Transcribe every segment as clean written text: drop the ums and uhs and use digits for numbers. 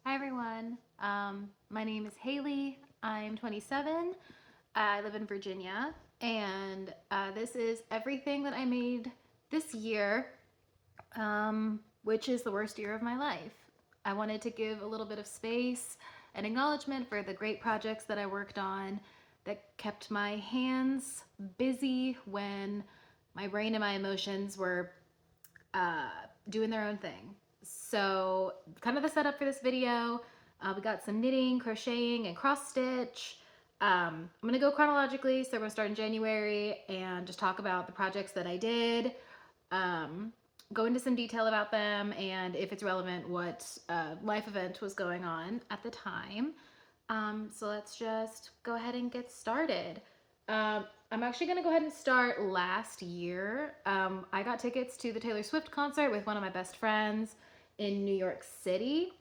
Hi everyone. My name is Haley. I'm 27. I live in Virginia, and this is everything that I made this year, which is the worst year of my life. I wanted to give a little bit of space and acknowledgement for the great projects that I worked on that kept my hands busy when my brain and my emotions were uh, doing their own thing. So, kind of the setup for this video, we got some knitting, crocheting, and cross stitch. I'm gonna go chronologically, so we're gonna start in January and just talk about the projects that I did, um, go into some detail about them, and if it's relevant, what life event was going on at the time. So let's just go ahead and get started. I'm actually going to go ahead and start last year. I got tickets to the Taylor Swift concert with one of my best friends in New York City.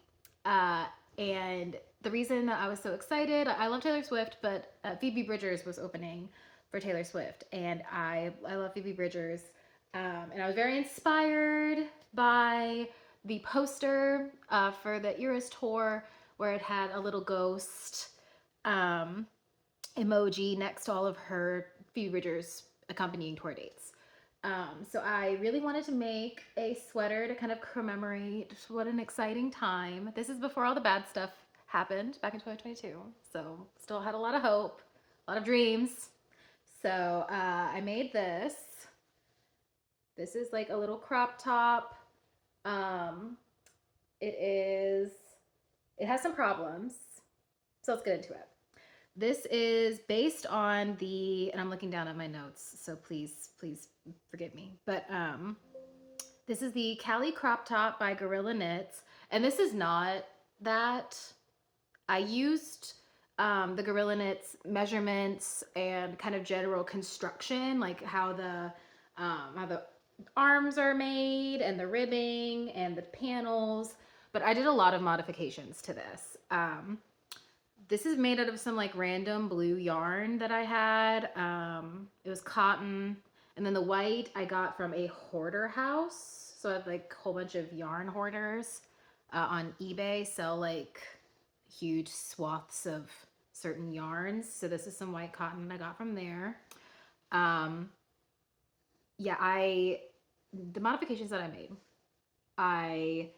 Uh, and the reason that I was so excited, I love Taylor Swift, but Phoebe Bridgers was opening for Taylor Swift. And I love Phoebe Bridgers. And I was very inspired by the poster for the Eras tour where it had a little ghost um, emoji next to all of her Phoebe Bridgers accompanying tour dates. So I really wanted to make a sweater to kind of commemorate what an exciting time. This is before all the bad stuff happened back in 2022. So still had a lot of hope, a lot of dreams. So I made this. This is like a little crop top. Um, it is, it has some problems. So let's get into it. This is based on the, and I'm looking down at my notes, so please forgive me. But this is the Cali crop top by Gorilla Knits, and this is not that. I used the Gorilla Knits measurements and kind of general construction, like how the arms are made and the ribbing and the panels. But I did a lot of modifications to this. This is made out of some like random blue yarn that I had. It was cotton. And then the white I got from a hoarder house. So I have like a whole bunch of yarn hoarders on eBay sell like huge swaths of certain yarns. So this is some white cotton I got from there. Um, yeah, the modifications that I made, I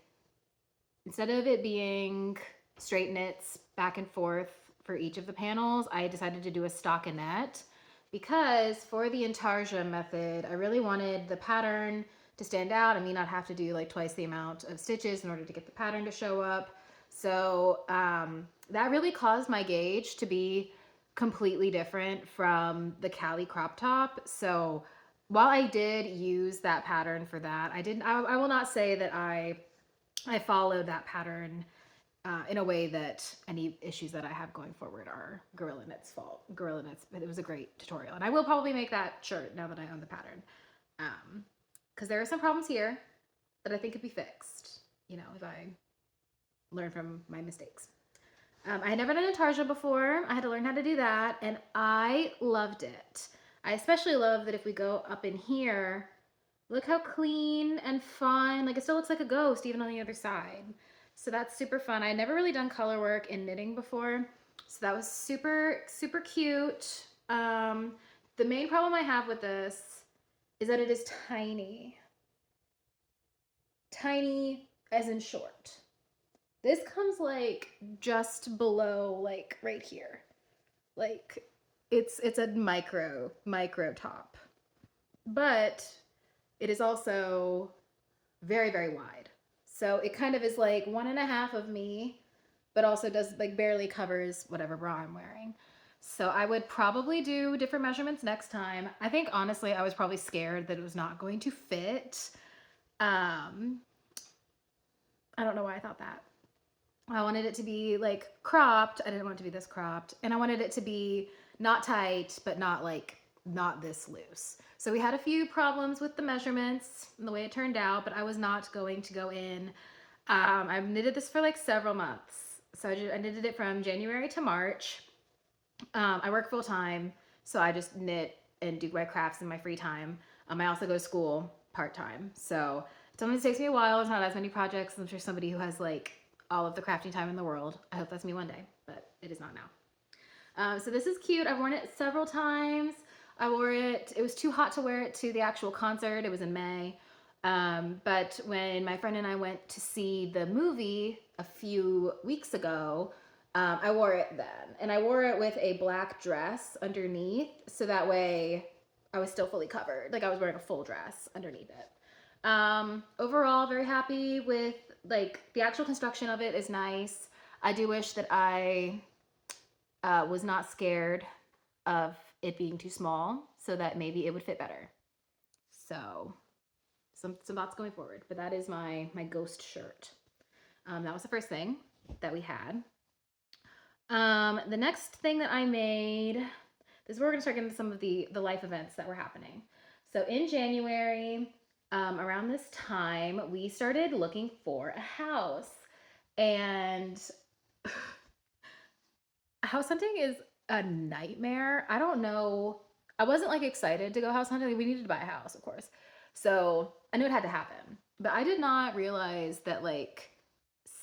instead of it being straight knits back and forth for each of the panels, I decided to do a stockinette because for the intarsia method, I really wanted the pattern to stand out and me not have to do like twice the amount of stitches in order to get the pattern to show up. So that really caused my gauge to be completely different from the Cali crop top. So while I did use that pattern for that, I will not say that I followed that pattern in a way that any issues that I have going forward are Gorilla Knit's fault. Gorilla Knits, it was a great tutorial, and I will probably make that shirt now that I own the pattern, because there are some problems here that I think could be fixed. You know, if I learn from my mistakes. I had never done intarsia before. I had to learn how to do that, and I loved it. I especially love that if we go up in here, look how clean and fun. Like it still looks like a ghost even on the other side. So that's super fun. I had never really done color work in knitting before. So that was super cute. The main problem I have with this is that it is tiny. Tiny as in short. This comes like just below like right here. Like it's a micro top. But it is also very wide. So it kind of is like 1.5 of me, but also does like barely covers whatever bra I'm wearing. So I would probably do different measurements next time. I think honestly, I was probably scared that it was not going to fit. Um, I don't know why I thought that. I wanted it to be like cropped. I didn't want it to be this cropped. And I wanted it to be not tight, but not this loose. So we had a few problems with the measurements and the way it turned out, but I was not going to go in. I've knitted this for like several months. So I knitted it from January to March. I work full time, so I just knit and do my crafts in my free time. I also go to school part time. So it sometimes takes me a while. There's not as many projects. I'm sure somebody who has like all of the crafting time in the world. I hope that's me one day, but it is not now. So this is cute. I've worn it several times. I wore it, it was too hot to wear it to the actual concert. It was in May. But when my friend and I went to see the movie a few weeks ago, I wore it then. And I wore it with a black dress underneath. So that way I was still fully covered. Like I was wearing a full dress underneath it. Overall, very happy with like the actual construction of it is nice. I do wish that I was not scared of it being too small so that maybe it would fit better. So some thoughts going forward, but that is my ghost shirt. That was the first thing that we had. The next thing that I made, this is where we're gonna start getting into some of the life events that were happening. So in January, around this time, we started looking for a house, and house hunting is a nightmare. I don't know. I wasn't like excited to go house hunting. We needed to buy a house, of course. So I knew it had to happen. But I did not realize that like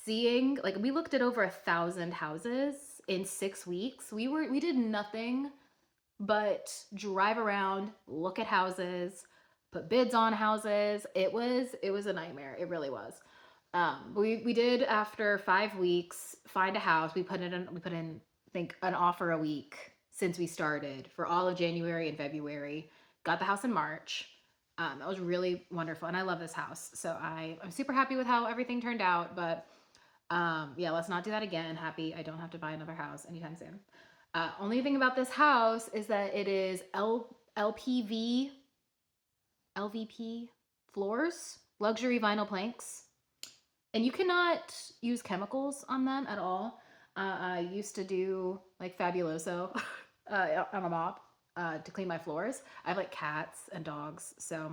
seeing like we looked at over 1,000 houses in 6 weeks. We did nothing but drive around, look at houses, put bids on houses. It was a nightmare. It really was. We did after 5 weeks find a house. We put in I think an offer a week since we started for all of January and February. Got the house in March. That was really wonderful, and I love this house. So I'm super happy with how everything turned out. But yeah, let's not do that again. Happy I don't have to buy another house anytime soon. Only thing about this house is that it is LVP floors, luxury vinyl planks, and you cannot use chemicals on them at all. I used to do like Fabuloso on a mop to clean my floors. I have like cats and dogs, so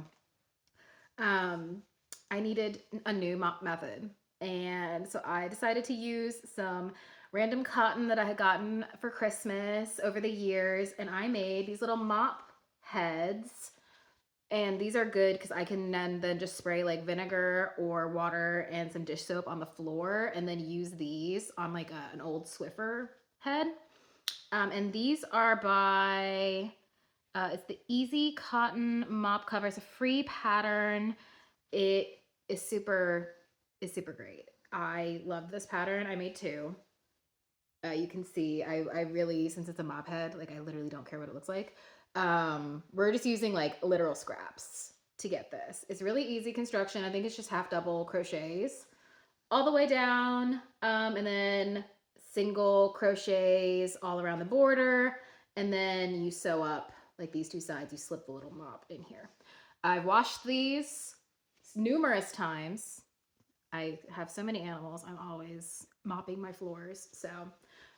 I needed a new mop method. And so I decided to use some random cotton that I had gotten for Christmas over the years, and I made these little mop heads. And these are good because I can then just spray like vinegar or water and some dish soap on the floor and then use these on like an old Swiffer head. And these are by, it's the Easy Cotton Mop Cover. It's a free pattern. It is super great. I love this pattern. I made two. You can see I really, since it's a mop head, like I literally don't care what it looks like. We're just using like literal scraps to get this. It's really easy construction. I think it's just half double crochets all the way down, and then single crochets all around the border, and then you sew up like these two sides. You slip the little mop in here. I've washed these numerous times. I have so many animals. I'm always mopping my floors. So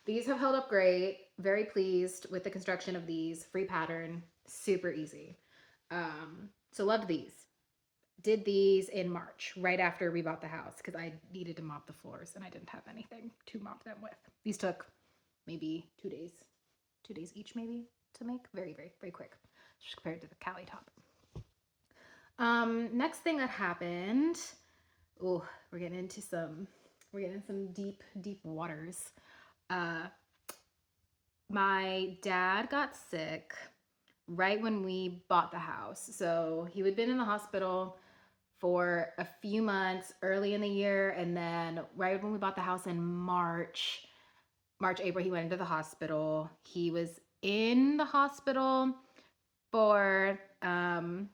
these have held up great. Very pleased with the construction of these. Free pattern, super easy. So loved these. Did these in March, right after we bought the house, because I needed to mop the floors and I didn't have anything to mop them with. These took maybe 2 days, 2 days each maybe to make. Very, very, very quick, just compared to the Cali top. Next thing that happened, oh, we're getting into some deep, deep waters. My dad got sick right when we bought the house. So he had been in the hospital for a few months early in the year, and then right when we bought the house in March, April, he went into the hospital. He was in the hospital for 4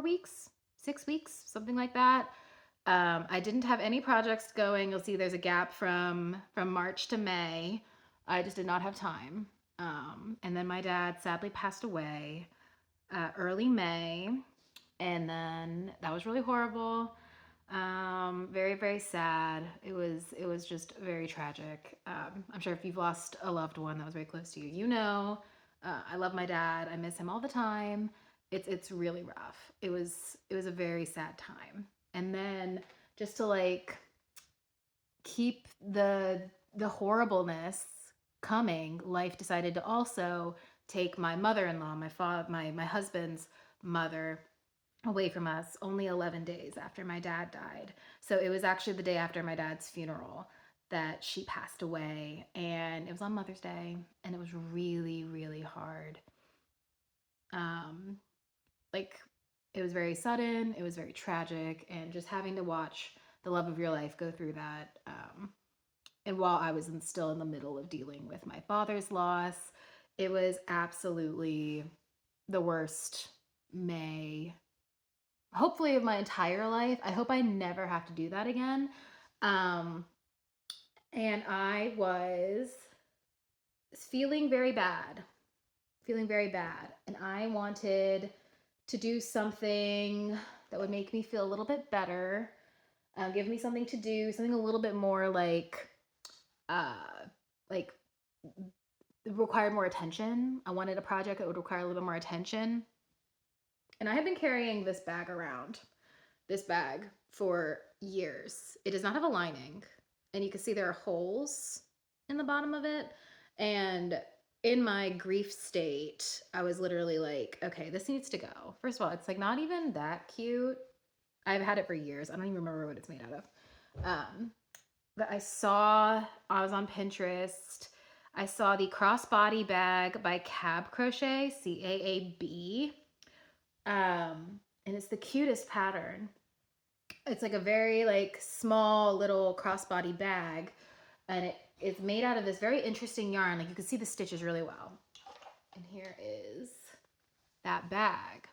weeks, 6 weeks, something like that. I didn't have any projects going. You'll see there's a gap from March to May. I just did not have time. And then my dad sadly passed away early May, and then that was really horrible. Very, very sad. It was just very tragic. I'm sure if you've lost a loved one that was very close to you, you know. I love my dad. I miss him all the time. It's really rough. It was a very sad time. And then just to like keep the horribleness coming, life decided to also take my mother-in-law, my husband's mother, away from us only 11 days after my dad died. So it was actually the day after my dad's funeral that she passed away. And it was on Mother's Day. And it was really, really hard. Um, like, it was very sudden, it was very tragic. And just having to watch the love of your life go through that. And while I was still in the middle of dealing with my father's loss, it was absolutely the worst May, hopefully, of my entire life. I hope I never have to do that again. Um, and I was feeling very bad, feeling very bad. And I wanted to do something that would make me feel a little bit better, give me something to do, something a little bit more uh, like required more attention. I wanted a project that would require a little bit more attention. And I have been carrying this bag around, this bag, for years. It does not have a lining, and you can see there are holes in the bottom of it. And in my grief state, I was literally like, okay, this needs to go. First of all, it's like not even that cute. I've had it for years. I don't even remember what it's made out of. But I was on Pinterest. I saw the crossbody bag by Cab Crochet, CAAB. And it's the cutest pattern. It's like a very like small little crossbody bag, and it's made out of this very interesting yarn. Like you can see the stitches really well. And here is that bag.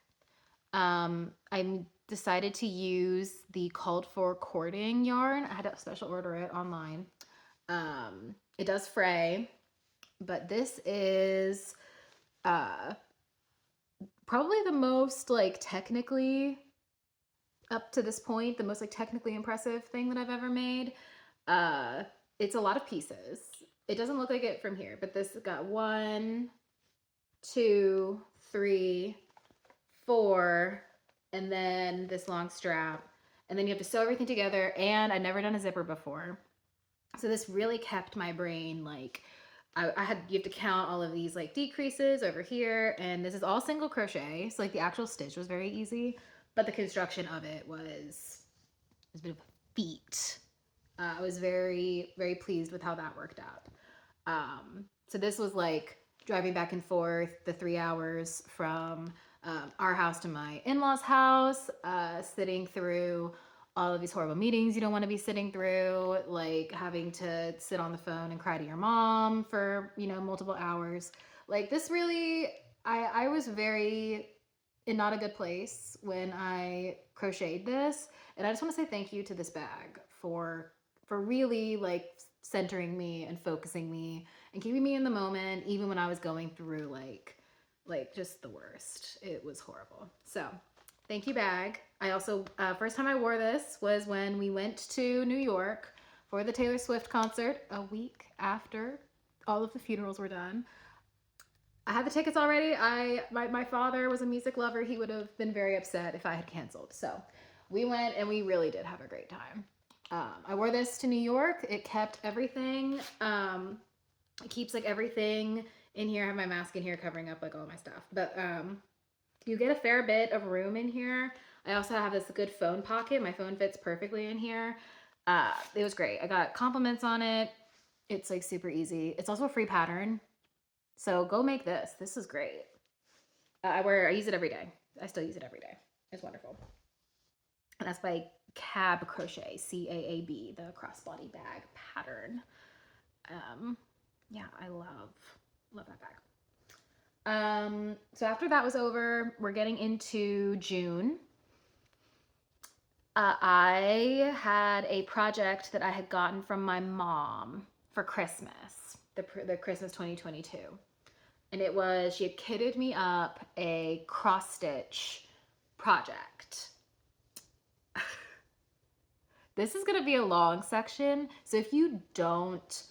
I decided to use the called for cording yarn. I had to special order it online. It does fray, but this is probably the most like technically up to this point, the most like technically impressive thing that I've ever made. Uh, it's a lot of pieces. It doesn't look like it from here, but this got 1, 2, 3, 4, and then this long strap. And then you have to sew everything together. And I'd never done a zipper before. So this really kept my brain like, you have to count all of these like decreases over here. And this is all single crochet. So like the actual stitch was very easy, but the construction of it was a bit of a feat. I was very, very pleased with how that worked out. So this was like driving back and forth the 3 hours from our house to my in-laws' house, sitting through all of these horrible meetings you don't want to be sitting through, like having to sit on the phone and cry to your mom for, multiple hours. Like this really, I was very in not a good place when I crocheted this. And I just want to say thank you to this bag for really like centering me and focusing me and keeping me in the moment, even when I was going through like just the worst. It was horrible. So thank you, bag. I also first time I wore this was when we went to New York for the Taylor Swift concert a week after all of the funerals were done. I had the tickets already. My father was a music lover. He would have been very upset if I had canceled. So we went and we really did have a great time. I wore this to New York. It kept everything. It keeps like everything in here. I have my mask in here covering up like all my stuff. But you get a fair bit of room in here. I also have this good phone pocket. My phone fits perfectly in here. It was great. I got compliments on it. It's like super easy. It's also a free pattern. So go make this. This is great. I use it every day. I still use it every day. It's wonderful. And that's by Cab Crochet, CAAB, the crossbody bag pattern. Yeah, I love that bag. So after that was over, we're getting into June. I had a project that I had gotten from my mom for Christmas, the Christmas 2022. And it was, she had kitted me up a cross stitch project. This is going to be a long section. So if you don't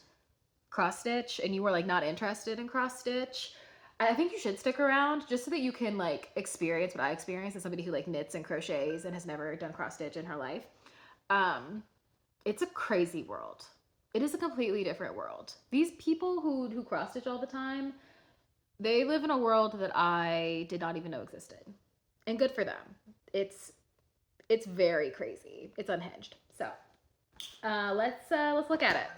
cross stitch and you were like not interested in cross stitch, I think you should stick around just so that you can like experience what I experienced as somebody who like knits and crochets and has never done cross stitch in her life. It's a crazy world. It is a completely different world. These people who cross stitch all the time, they live in a world that I did not even know existed. And good for them. it's very crazy. It's unhinged. So let's look at it.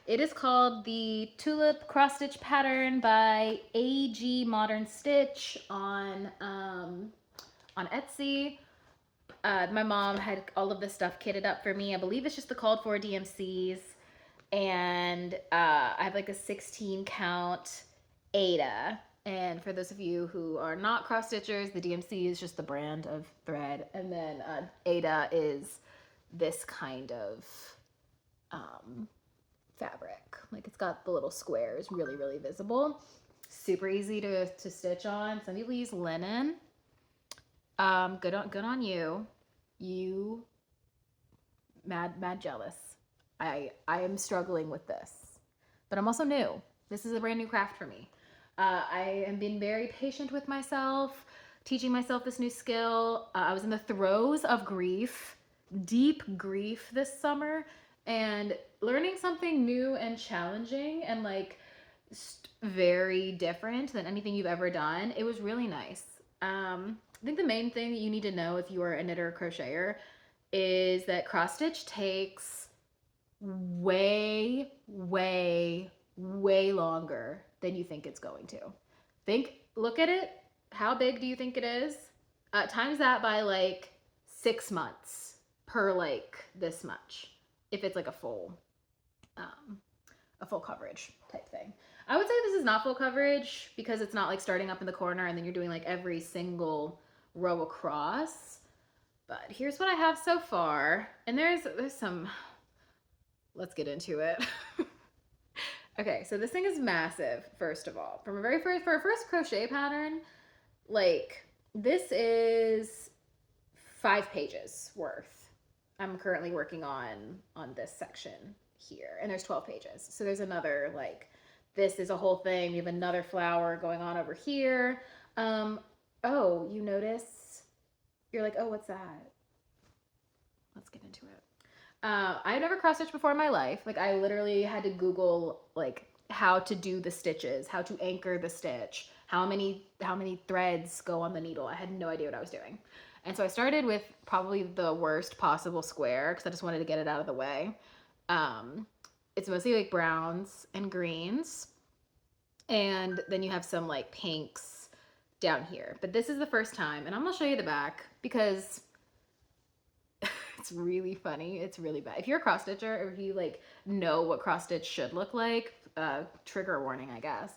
It is called the Tulip Cross Stitch Pattern by AG Modern Stitch on Etsy. My mom had all of this stuff kitted up for me. I believe it's just the called for DMCs. And I have like a 16 count Aida. And for those of you who are not cross stitchers, the DMC is just the brand of thread. And then Aida is this kind of fabric. Like it's got the little squares really, really visible. Super easy to stitch on. Some people use linen. Good on you. You mad jealous. I am struggling with this, but I'm also new. This is a brand new craft for me. I am being very patient with myself, teaching myself this new skill. I was in the throes of grief, deep grief this summer, and learning something new and challenging and like very different than anything you've ever done. It was really nice. I think the main thing that you need to know if you are a knitter or crocheter is that cross stitch takes way, way, way longer than you think it's going to. Look at it. How big do you think it is? Times that by like 6 months per like this much. If it's like a full coverage type thing. I would say this is not full coverage because it's not like starting up in the corner and then you're doing like every single row across. But here's what I have so far. And there's some, let's get into it. Okay, so this thing is massive, first of all. For a first crochet pattern, like this is 5 pages worth. I'm currently working on this section here, and there's 12 pages. So there's another like, this is a whole thing. We have another flower going on over here. Oh, you notice? You're like, oh, what's that? Let's get into it. I've never cross stitched before in my life. Like I literally had to Google like how to do the stitches, how to anchor the stitch, how many threads go on the needle. I had no idea what I was doing. And so I started with probably the worst possible square because I just wanted to get it out of the way. It's mostly like browns and greens. And then you have some like pinks down here. But this is the first time, and I'm gonna show you the back because it's really funny. It's really bad. If you're a cross stitcher or if you like know what cross stitch should look like, trigger warning, I guess.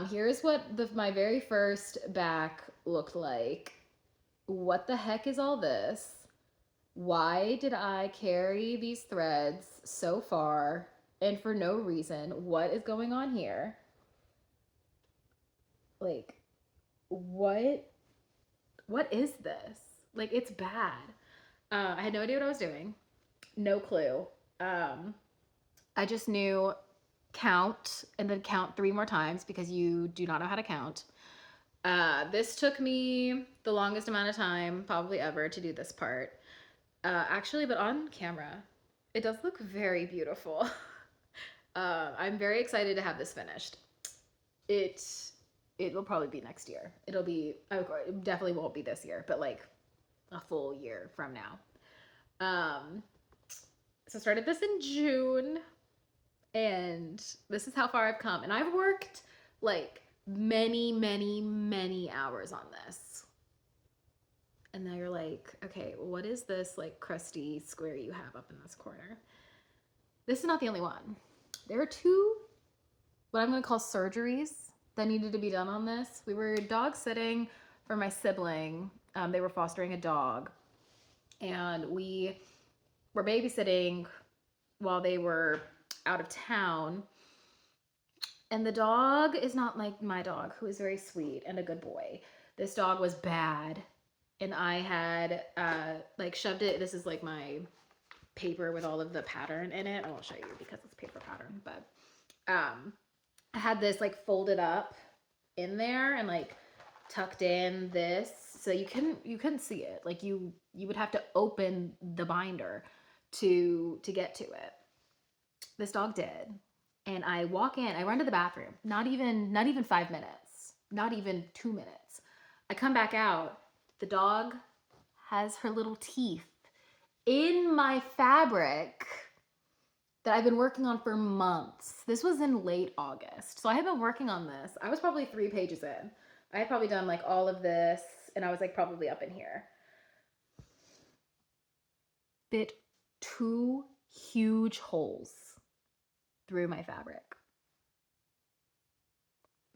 Here's what my very first back looked like. What the heck is all this? Why did I carry these threads so far and for no reason? What is going on here? Like, what is this? Like, it's bad. I had no idea what I was doing. No clue. I just knew count and then count 3 more times because you do not know how to count. This took me the longest amount of time probably ever to do this part. Actually, but on camera, it does look very beautiful. I'm very excited to have this finished. It will probably be next year. It definitely won't be this year, but like a full year from now. So I started this in June, and this is how far I've come. And I've worked like many, many, many hours on this. And now you're like, okay, what is this like crusty square you have up in this corner? This is not the only one. There are 2, what I'm gonna call surgeries that needed to be done on this. We were dog sitting for my sibling. They were fostering a dog, and we were babysitting while they were out of town. And the dog is not like my dog, who is very sweet and a good boy. This dog was bad, and I had like shoved it. This is like my paper with all of the pattern in it. I won't show you because it's paper pattern, but I had this like folded up in there and like tucked in this, so you couldn't see it. Like you would have to open the binder to get to it. This dog did. And I walk in, I run to the bathroom, not even 5 minutes, not even 2 minutes. I come back out, the dog has her little teeth in my fabric that I've been working on for months. This was in late August. So I had been working on this. I was probably 3 pages in. I had probably done like all of this, and I was like probably up in here. Bit 2 huge holes through my fabric.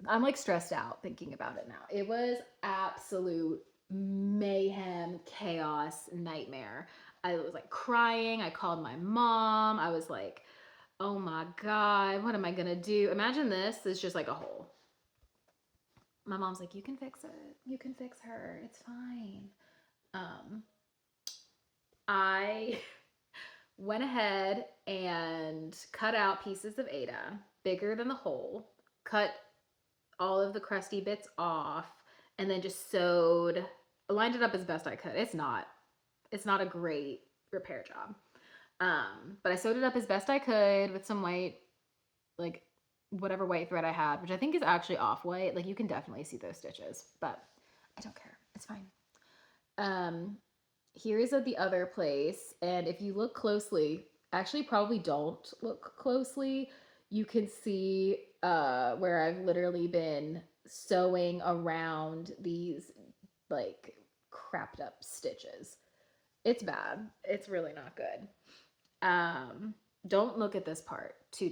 I'm like stressed out thinking about it now. It was absolute mayhem, chaos, nightmare. I was like crying. I called my mom. I was like, oh my God, what am I gonna do? Imagine this is just like a hole. My mom's like, you can fix it. You can fix her. It's fine. I went ahead and cut out pieces of Aida bigger than the hole, cut all of the crusty bits off, and then just sewed, lined it up as best I could. It's not a great repair job. But I sewed it up as best I could with some white, like whatever white thread I had, which I think is actually off white. Like you can definitely see those stitches, but I don't care. It's fine. Here is at the other place, and if you look closely, actually probably don't look closely, you can see where I've literally been sewing around these like crapped up stitches. It's bad. It's really not good. Don't look at this part too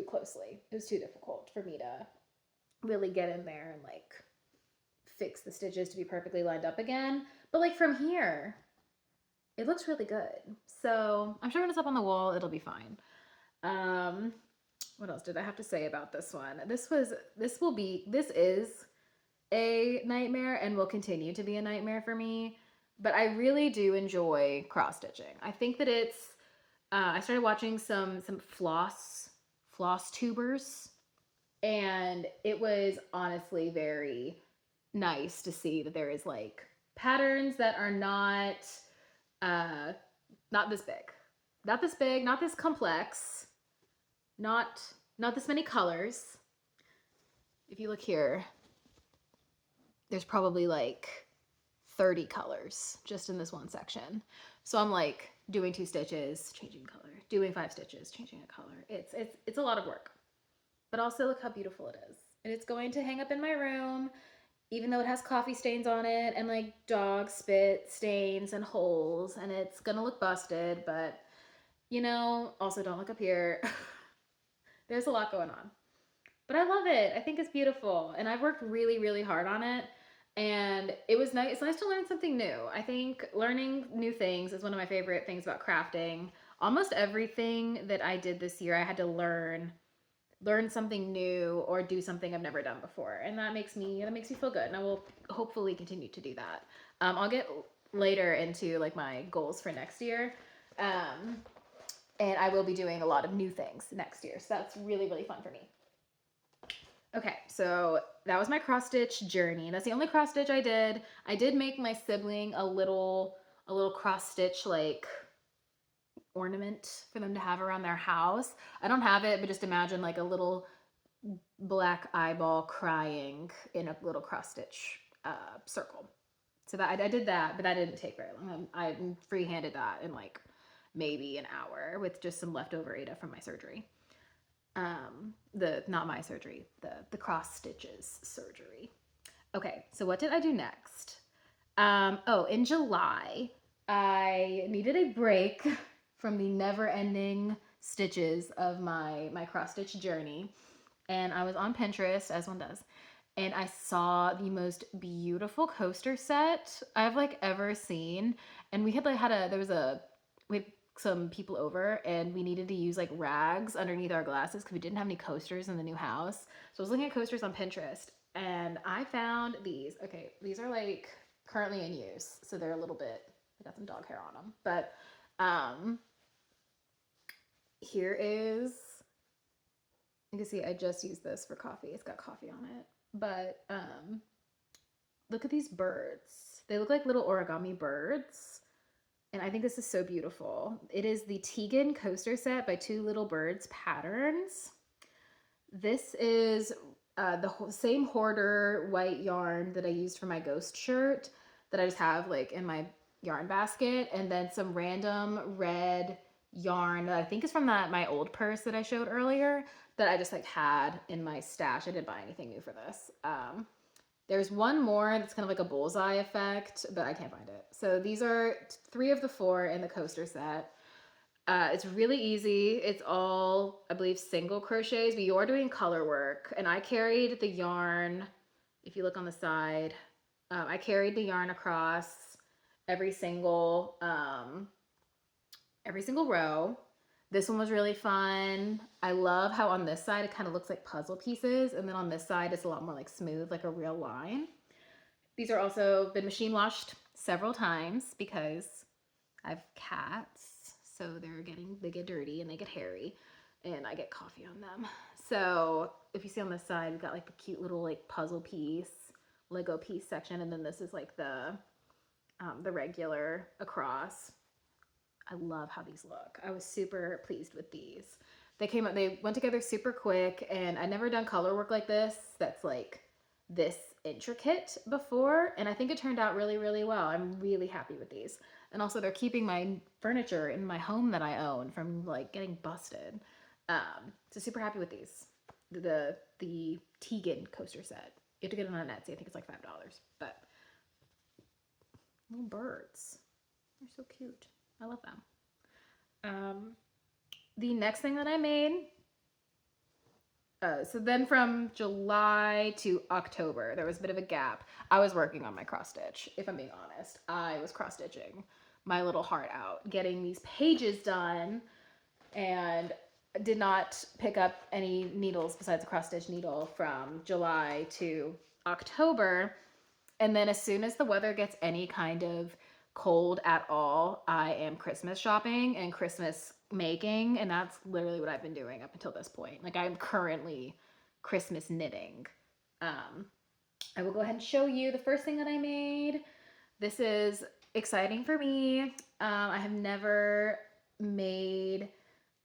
closely. It was too difficult for me to really get in there and like fix the stitches to be perfectly lined up again. But like from here, it looks really good. So I'm sure when it's up on the wall, it'll be fine. What else did I have to say about this one? This is a nightmare and will continue to be a nightmare for me. But I really do enjoy cross stitching. I think that it's. I started watching some floss tubers, and it was honestly very nice to see that there is like patterns that are not this big, not this complex, not this many colors. If you look here, there's probably like 30 colors just in this one section. So I'm like doing 2 stitches, changing color, doing 5 stitches, changing a color. It's a lot of work. But also look how beautiful it is. And it's going to hang up in my room, even though it has coffee stains on it and like dog spit stains and holes, and it's gonna look busted, but you know, also don't look up here. There's a lot going on. But I love it. I think it's beautiful. And I've worked really, really hard on it. And it was nice. It's nice to learn something new. I think learning new things is one of my favorite things about crafting. Almost everything that I did this year, I had to learn something new or do something I've never done before. And that makes me feel good. And I will hopefully continue to do that. I'll get later into like my goals for next year. And I will be doing a lot of new things next year. So that's really, really fun for me. Okay, so that was my cross stitch journey. That's the only cross stitch I did. I did make my sibling a little cross stitch like ornament for them to have around their house. I don't have it, but just imagine like a little black eyeball crying in a little cross stitch circle. So that I did that, but that didn't take very long. I free-handed that in like maybe an hour with just some leftover Aida from my surgery. Not my surgery, the cross stitches surgery. Okay, so what did I do next? In July, I needed a break from the never-ending stitches of my cross stitch journey, and I was on Pinterest, as one does, and I saw the most beautiful coaster set I've like ever seen. And we had some people over, and we needed to use like rags underneath our glasses because we didn't have any coasters in the new house. So I was looking at coasters on Pinterest, and I found these. Okay, these are like currently in use, so they're a little bit, I got some dog hair on them, but here is, you can see I just used this for coffee. It's got coffee on it, but look at these birds. They look like little origami birds. And I think this is so beautiful. It is the Tegan coaster set by Two Little Birds Patterns. This is the same hoarder white yarn that I used for my ghost shirt, that I just have like in my yarn basket, and then some random red yarn that I think is from my old purse that I showed earlier that I just like had in my stash. I didn't buy anything new for this. There's one more that's kind of like a bullseye effect, but I can't find it. So these are 3 of the 4 in the coaster set. It's really easy. It's all, I believe, single crochets, but you're doing color work. And I carried the yarn, if you look on the side, I carried the yarn across every single row. This one was really fun. I love how on this side it kind of looks like puzzle pieces, and then on this side it's a lot more like smooth, like a real line. These are also been machine washed several times because I have cats, so they get dirty and they get hairy, and I get coffee on them. So if you see on this side, we've got like the cute little like puzzle piece, Lego piece section, and then this is like the regular across. I love how these look. I was super pleased with these. They went together super quick, and I'd never done color work like this that's like this intricate before, and I think it turned out really, really well. I'm really happy with these. And also they're keeping my furniture in my home that I own from like getting busted. So super happy with these. The Tegan coaster set. You have to get it on Etsy. I think it's like $5, but little birds. They're so cute. I love them. The next thing that I made, so then from July to October, there was a bit of a gap. I was working on my cross stitch, if I'm being honest. I was cross stitching my little heart out, getting these pages done, and did not pick up any needles besides a cross stitch needle from July to October. And then as soon as the weather gets any kind of cold at all, I am Christmas shopping and Christmas making, and that's literally what I've been doing up until this point. Like I'm currently Christmas knitting. I will go ahead and show you the first thing that I made. This is exciting for me. I have never made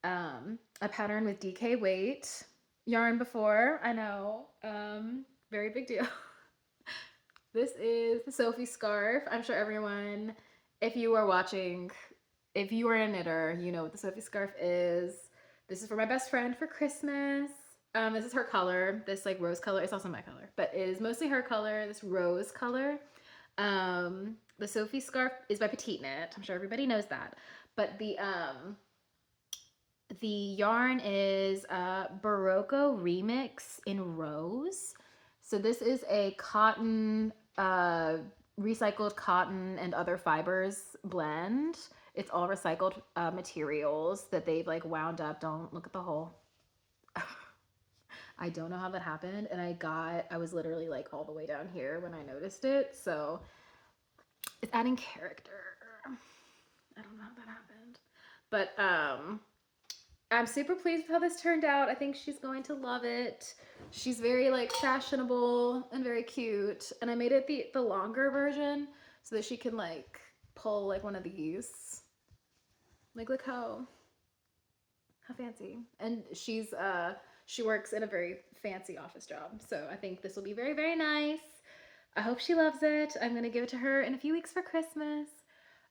a pattern with DK weight yarn before. I know, very big deal. This is the Sophie scarf. I'm sure everyone, if you are watching, if you are a knitter, you know what the Sophie scarf is. This is for my best friend for Christmas. This is her color, this like rose color. It's also my color, but it is mostly her color, this rose color. The Sophie scarf is by Petite Knit. I'm sure everybody knows that. But the yarn is Barocco Remix in Rose. So this is a cotton, recycled cotton and other fibers blend. It's all recycled materials that they've like wound up. Don't look at the hole. I don't know how that happened. And I was literally like all the way down here when I noticed it. So it's adding character. I don't know how that happened. But I'm super pleased with how this turned out. I think she's going to love it. She's very like fashionable and very cute. And I made it the longer version so that she can like pull like one of these. Like look how fancy. And she works in a very fancy office job. So I think this will be very, very nice. I hope she loves it. I'm gonna give it to her in a few weeks for Christmas.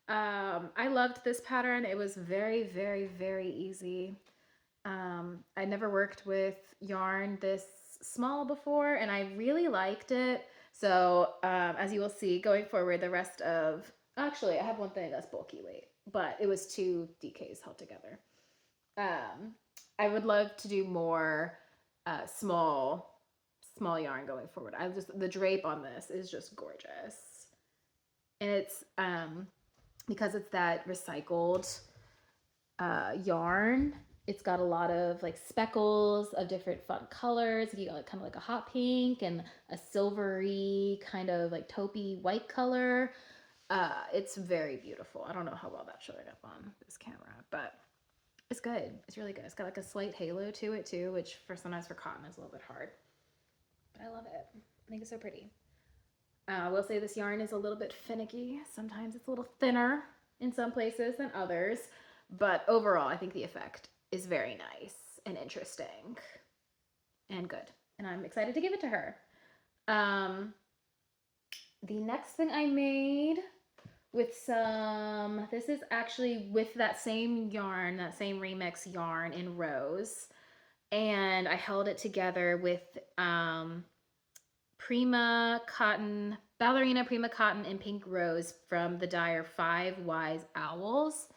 I loved this pattern. It was very, very, very easy. I never worked with yarn this small before, and I really liked it. So as you will see going forward, actually I have one thing that's bulky weight, but it was 2 DKs held together. I would love to do more small yarn going forward. The drape on this is just gorgeous. And it's because it's that recycled yarn, it's got a lot of like speckles of different fun colors. You got like, kind of like a hot pink and a silvery kind of like taupey white color. It's very beautiful. I don't know how well that's showing up on this camera, but it's good. It's really good. It's got like a slight halo to it too, which sometimes for cotton is a little bit hard. But I love it. I think it's so pretty. I will say this yarn is a little bit finicky. Sometimes it's a little thinner in some places than others, but overall I think the effect is very nice and interesting and good. And I'm excited to give it to her. The next thing I made with some, this is actually with that same yarn, that same remix yarn in Rose. And I held it together with Prima Cotton, Ballerina Prima Cotton and Pink Rose from the dyer Five Wise Owls.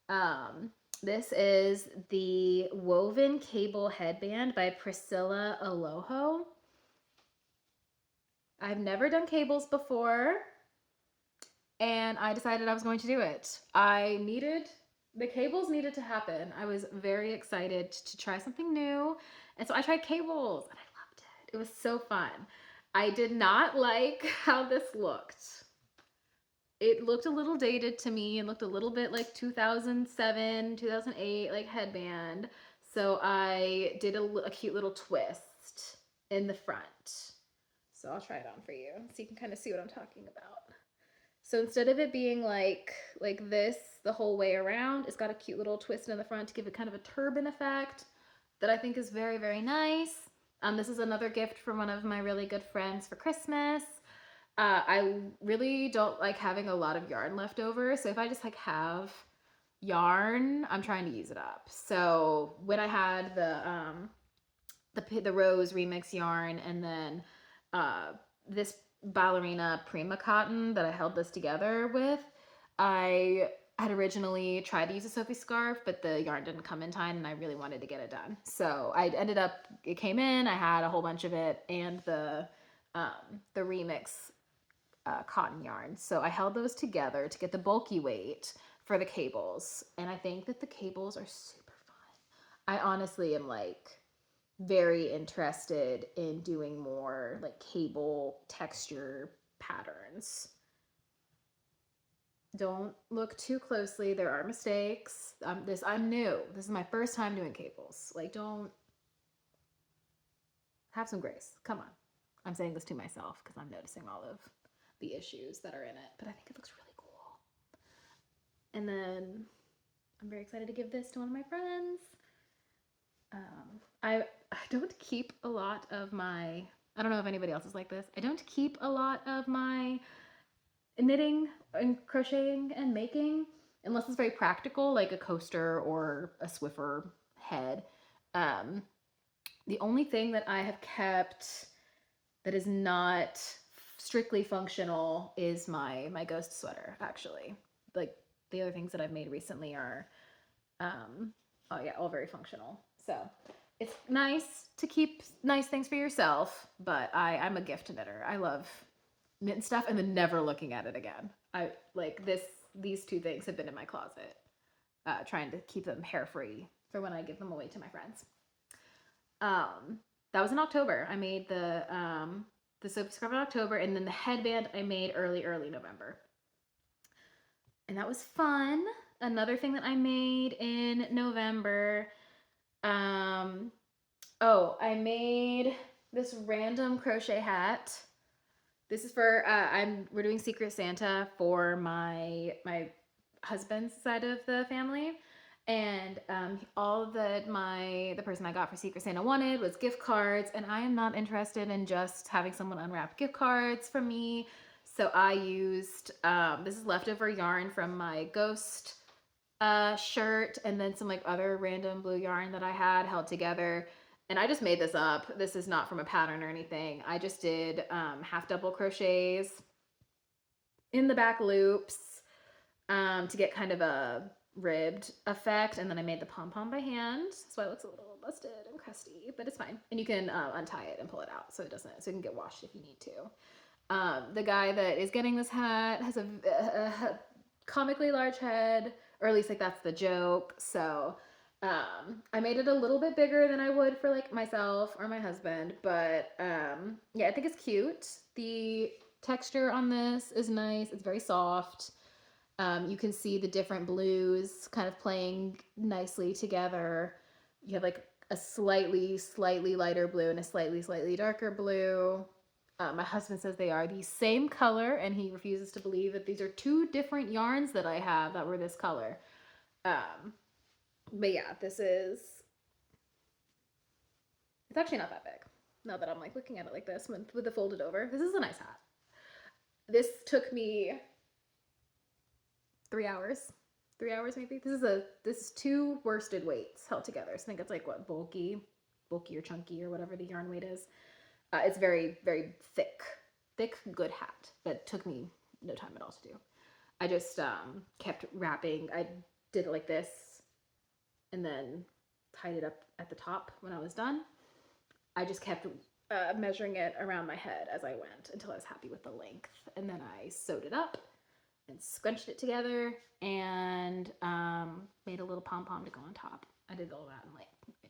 Um, this is the Woven Cable Headband by Priscilla Aloho. I've never done cables before, and I decided I was going to do it. The cables needed to happen. I was very excited to try something new, and so I tried cables, and I loved it. It was so fun. I did not like how this looked. It looked a little dated to me and looked a little bit like 2007, 2008, like headband. So I did a cute little twist in the front. So I'll try it on for you so you can kind of see what I'm talking about. So instead of it being like this the whole way around, it's got a cute little twist in the front to give it kind of a turban effect that I think is very, very nice. This is another gift from one of my really good friends for Christmas. I really don't like having a lot of yarn left over. So if I just like have yarn, I'm trying to use it up. So when I had the Rose remix yarn and then this Ballerina Prima cotton that I held this together with, I had originally tried to use a Sophie scarf, but the yarn didn't come in time and I really wanted to get it done. So I ended up, it came in, I had a whole bunch of it and the remix cotton yarn. So I held those together to get the bulky weight for the cables. And I think that the cables are super fun. I honestly am like very interested in doing more like cable texture patterns. Don't look too closely. There are mistakes. I'm new. This is my first time doing cables. Like, don't have some grace. Come on. I'm saying this to myself because I'm noticing all of the issues that are in it, but I think it looks really cool. And then I'm very excited to give this to one of my friends. I don't keep a lot of my, I don't know if anybody else is like this. I don't keep a lot of my knitting and crocheting and making unless it's very practical, like a coaster or a Swiffer head. The only thing that I have kept that is not strictly functional is my ghost sweater, actually. Like the other things that I've made recently are all very functional. So it's nice to keep nice things for yourself, but I'm a gift knitter. I love knitting stuff and then never looking at it again. I like these two things have been in my closet, trying to keep them hair free for when I give them away to my friends. That was in October. I made the Sophie scarf in October, and then the headband I made early November. And that was fun. Another thing that I made in November, I made this random crochet hat. This is for we're doing Secret Santa for my husband's side of the family, and all that the person I got for Secret Santa wanted was gift cards, and I am not interested in just having someone unwrap gift cards from me. So I used this is leftover yarn from my ghost shirt, and then some like other random blue yarn that I had held together. And I just made this up. This is not from a pattern or anything. I just did half double crochets in the back loops to get kind of a ribbed effect. And then I made the pom-pom by hand. That's why it looks a little busted and crusty, but it's fine. And you can untie it and pull it out so it can get washed if you need to. The guy that is getting this hat has a comically large head, or at least like that's the joke. So I made it a little bit bigger than I would for like myself or my husband, but yeah, I think it's cute. The texture on this is nice. It's very soft. You can see the different blues kind of playing nicely together. You have like a slightly lighter blue and a slightly darker blue. My husband says they are the same color, and he refuses to believe that these are two different yarns that I have that were this color. But yeah, it's actually not that big now that I'm like looking at it like this with the folded over. This is a nice hat. This took me 3 hours. 3 hours maybe. This is two worsted weights held together. So I think it's like what, bulky or chunky or whatever the yarn weight is. It's very, very thick, good hat that took me no time at all to do. I just kept wrapping. I did it like this and then tied it up at the top when I was done. I just kept measuring it around my head as I went until I was happy with the length. And then I sewed it up and scrunched it together and made a little pom-pom to go on top. I did all that in like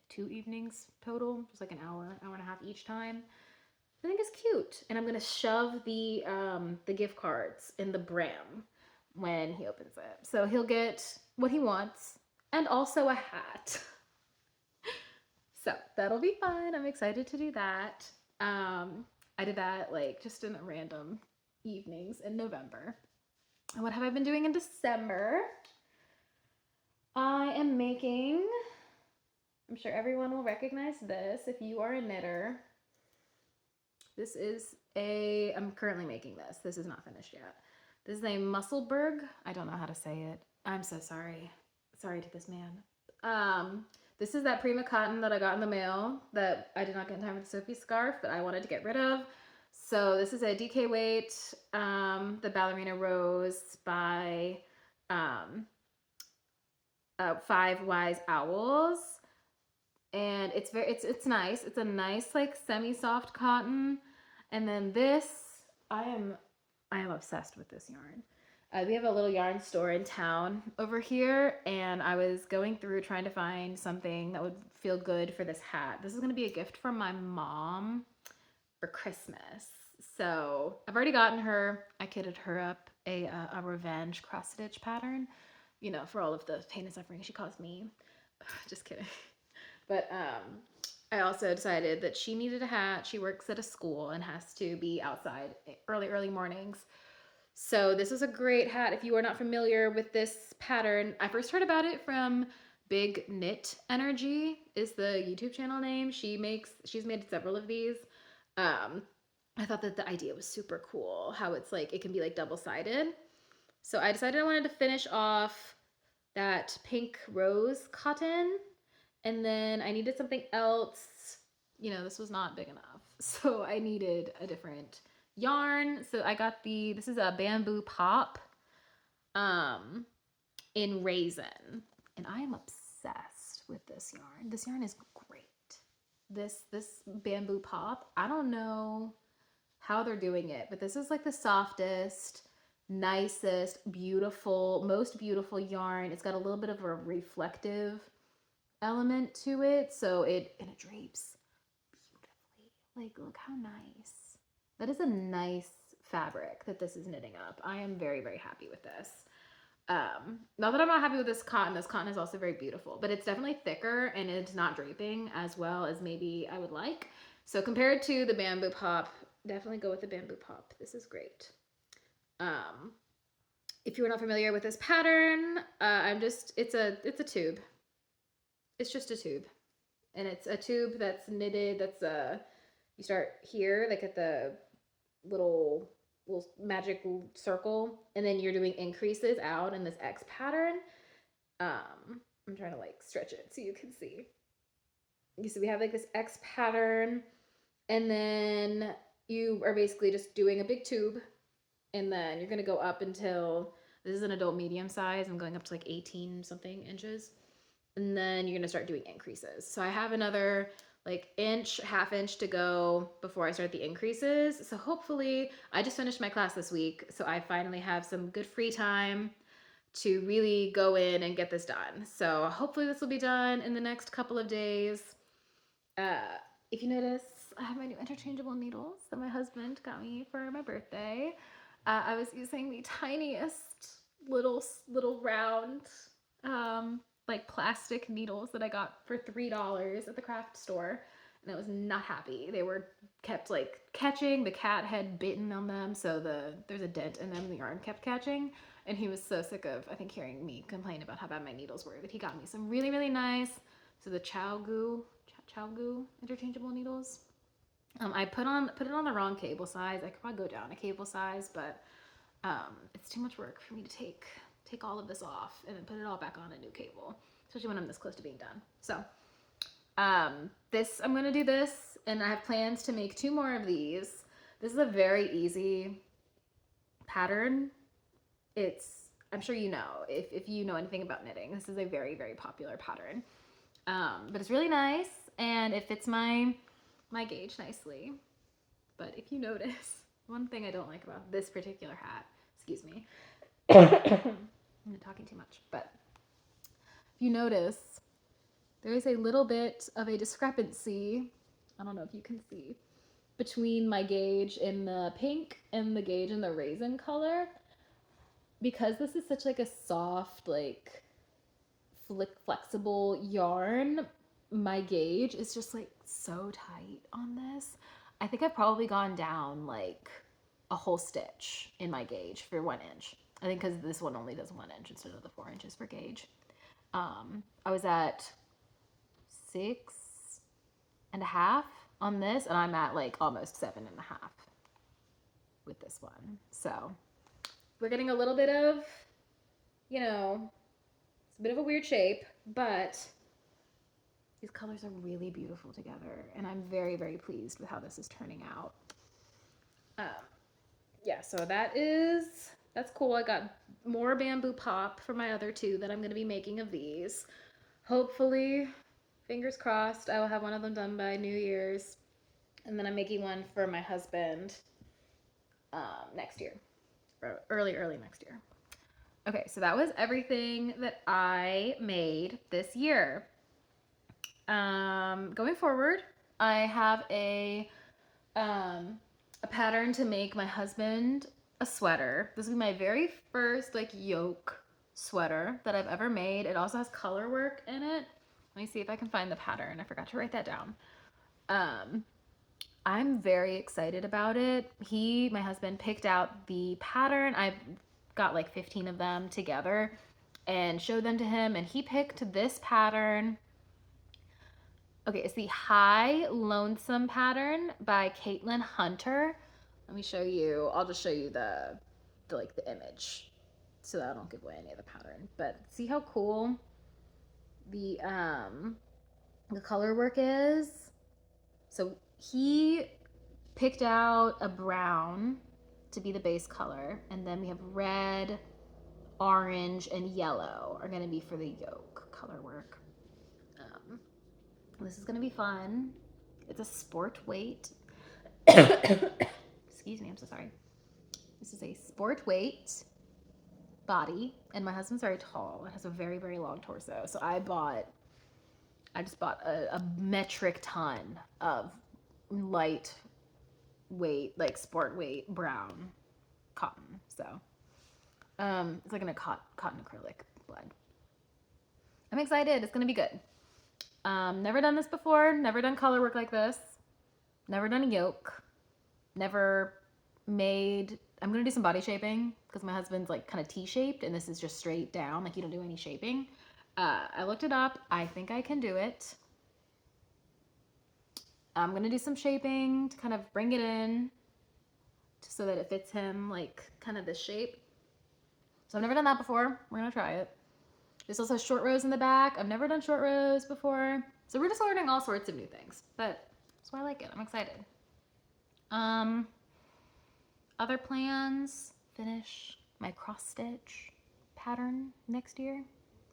2 evenings total, just like an hour and a half each time. I think it's cute. And I'm gonna shove the gift cards in the brim when he opens it. So he'll get what he wants and also a hat. So that'll be fun. I'm excited to do that. I did that like just in random evenings in November. And what have I been doing in December? I am making, I'm sure everyone will recognize this if you are a knitter. This is I'm currently making this. This is not finished yet. This is a Musselburgh. I don't know how to say it. I'm so sorry. Sorry to this man. This is that Prima cotton that I got in the mail that I did not get in time with the Sophie scarf that I wanted to get rid of. So this is a DK weight, the Ballerina Rose by 5 Wise Owls. And it's nice. It's a nice like semi-soft cotton. And then this, I am obsessed with this yarn. We have a little yarn store in town over here, and I was going through trying to find something that would feel good for this hat. This is going to be a gift from my mom for Christmas. So I've already gotten her, I kitted her up a revenge cross stitch pattern, you know, for all of the pain and suffering she caused me. Just kidding. But I also decided that she needed a hat. She works at a school and has to be outside early mornings. So this is a great hat. If you are not familiar with this pattern, I first heard about it from Big Knit Energy is the YouTube channel name. She's made several of these. I thought that the idea was super cool, how it's like, it can be like double-sided. So I decided I wanted to finish off that pink rose cotton. And then I needed something else. You know, this was not big enough. So I needed a different yarn. So I got this is a Bamboo Pop in Raisin. And I am obsessed with this yarn. This yarn is great. This Bamboo Pop, I don't know how they're doing it, but this is like the softest, nicest, most beautiful yarn. It's got a little bit of a reflective element to it, so it drapes beautifully. Like, look how nice. That is a nice fabric that this is knitting up. I am very, very happy with this. Not that I'm not happy with this cotton. This cotton is also very beautiful, but it's definitely thicker and it's not draping as well as maybe I would like. So compared to the Bamboo Pop, definitely go with the Bamboo Pop. This is great. If you are not familiar with this pattern, it's a tube. It's just a tube, and it's a tube that's knitted. You start here, like at the little magic circle, and then you're doing increases out in this X pattern. I'm trying to like stretch it so you can see. So we have like this X pattern, and then you are basically just doing a big tube, and then you're gonna go up until, this is an adult medium size. I'm going up to like 18 something inches. And then you're gonna start doing increases. So I have another like half inch to go before I start the increases. So hopefully, I just finished my class this week, so I finally have some good free time to really go in and get this done. So hopefully this will be done in the next couple of days. If you notice, I have my new interchangeable needles that my husband got me for my birthday. I was using the tiniest little round like plastic needles that I got for $3 at the craft store, and I was not happy. They were kept like catching. The cat had bitten on them, so there's a dent in them. The yarn kept catching, and he was so sick of, I think, hearing me complain about how bad my needles were, that he got me some really, really nice, so the ChiaoGoo interchangeable needles. I put it on the wrong cable size. I could probably go down a cable size, but it's too much work for me to take all of this off and then put it all back on a new cable, especially when I'm this close to being done. So I'm gonna do this, and I have plans to make 2 more of these. This is a very easy pattern. I'm sure you know, if you know anything about knitting, this is a very, very popular pattern. But it's really nice, and it fits my gauge nicely. But if you notice, one thing I don't like about this particular hat, excuse me, I'm talking too much, but if you notice, there is a little bit of a discrepancy. I don't know if you can see, between my gauge in the pink and the gauge in the raisin color. Because this is such like a soft, like flexible yarn, my gauge is just like so tight on this. I think I've probably gone down like a whole stitch in my gauge for 1 inch. I think because this one only does 1 inch instead of the 4 inches for gauge. I was at 6.5 on this, and I'm at like almost 7.5 with this one. So we're getting a little bit of, it's a bit of a weird shape, but these colors are really beautiful together, and I'm very, very pleased with how this is turning out. Yeah, so that's cool. I got more bamboo pop for my other 2 that I'm going to be making of these. Hopefully, fingers crossed, I will have one of them done by New Year's, and then I'm making one for my husband next year, early next year. Okay, so that was everything that I made this year. Going forward, I have a pattern to make my husband a sweater. This will be my very first like yoke sweater that I've ever made. It also has color work in it. Let me see if I can find the pattern. I forgot to write that down. I'm very excited about it. My husband, picked out the pattern. I got like 15 of them together and showed them to him, and he picked this pattern. Okay, it's the High Lonesome pattern by Caitlin Hunter. Let me show you. I'll just show you the image so that I don't give away any of the pattern. But see how cool the color work is. So he picked out a brown to be the base color, and then we have red, orange, and yellow are going to be for the yoke color work. This is going to be fun. It's a sport weight. Excuse me, I'm so sorry. This is a sport weight body, and my husband's very tall and has a very, very long torso. So I just bought a metric ton of light weight, like sport weight brown cotton. So it's like in a cotton acrylic blend. I'm excited. It's gonna be good. Never done this before. Never done color work like this. Never done a yoke. Never made. I'm gonna do some body shaping because my husband's like kind of T-shaped, and this is just straight down. Like you don't do any shaping. I looked it up. I think I can do it. I'm gonna do some shaping to kind of bring it in so that it fits him like kind of this shape. So I've never done that before. We're gonna try it. This also has short rows in the back. I've never done short rows before. So we're just learning all sorts of new things, but that's why I like it. I'm excited. Other plans, finish my cross stitch pattern next year.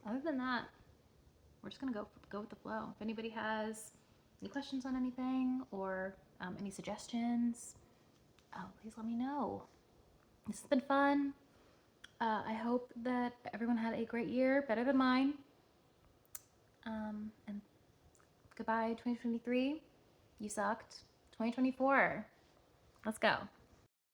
Other than that, we're just gonna go with the flow. If anybody has any questions on anything or any suggestions, please let me know. This has been fun. I hope that everyone had a great year, better than mine. And goodbye 2023. You sucked. 2024. Let's go.